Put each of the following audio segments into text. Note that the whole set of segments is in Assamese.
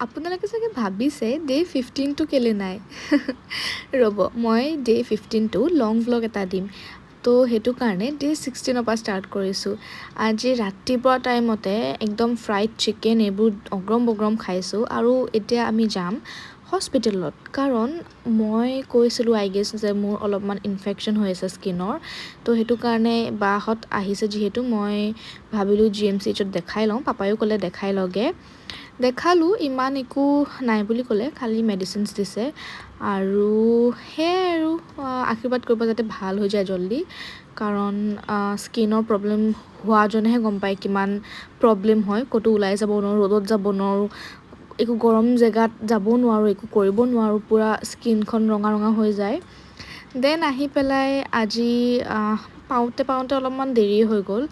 আপোনালোকে চাগে ভাবিছে ডে 15টো কেলে নাই ৰ'ব মই ডে 15টো লং ভ্লগ এটা দিম তো সেইটো কাৰণে ডে 16ৰ পৰা ষ্টাৰ্ট কৰিছোঁ আজি ৰাতিপুৱা টাইমতে একদম ফ্ৰাইড চিকেন এইবোৰ অগ্ৰম বগ্ৰম খাইছোঁ আৰু এতিয়া আমি যাম হস্পিটেলত কাৰণ মই কৈছিলোঁ আই গেছ যে মোৰ অলপমান ইনফেকশ্যন হৈ আছে স্কিনৰ তো সেইটো কাৰণে বাহঁত আহিছে যিহেতু মই ভাবিলোঁ GMCHত দেখাই লওঁ পাপায়ো ক'লে দেখাই লগে দেখালোঁ ইমান একো নাই বুলি ক'লে খালি মেডিচিনছ দিছে আৰু সেয়াই আৰু আশীৰ্বাদ কৰিব যাতে ভাল হৈ যায় জল্দি কাৰণ স্কিনৰ প্ৰব্লেম হোৱাজনেহে গম পায় কিমান প্ৰব্লেম হয় ক'তো ওলাই যাব নোৱাৰোঁ ৰ'দত যাব নোৱাৰোঁ একো গৰম জেগাত যাব নোৱাৰোঁ একো কৰিব নোৱাৰোঁ পূৰা স্কিনখন ৰঙা ৰঙা হৈ যায় দেন আহি পেলাই আজি পাওঁতে অলপমান দেৰি হৈ গ'ল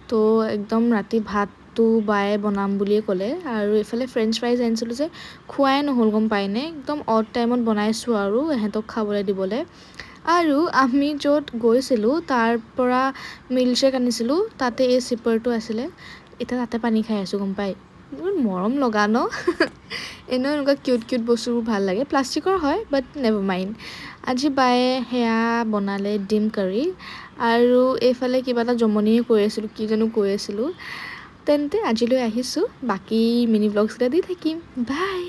তো একদম ৰাতি ভাতটো বায়ে বনাম বুলিয়ে ক'লে আৰু এইফালে ফ্ৰেঞ্চ ফ্ৰাইজ আনিছিলোঁ যে খোৱাই নহ'ল গম পায়নে একদম অড টাইমত বনাইছোঁ আৰু এহেঁতক খাবলৈ দিবলৈ আৰু আমি য'ত গৈছিলোঁ তাৰ পৰা মিল্কশ্বেক আনিছিলোঁ তাতে এই চিপাৰটো আছিলে এতিয়া তাতে পানী খাই আছোঁ গম পাই বহুত মৰম লগা ন এনেকুৱা কিউট বস্তুবোৰ ভাল লাগে প্লাষ্টিকৰ হয় বাট নেভাৰ মাইণ্ড আজি বায়ে সেয়া বনালে ডিম কাৰী আৰু এইফালে কিবা এটা জমনিয়ে কৈ আছিলোঁ কি জানো কৈ আছিলোঁ তেন্তে আজিলৈ আহিছোঁ বাকী মিনি ব্লগছকেইটা দি থাকিম বাই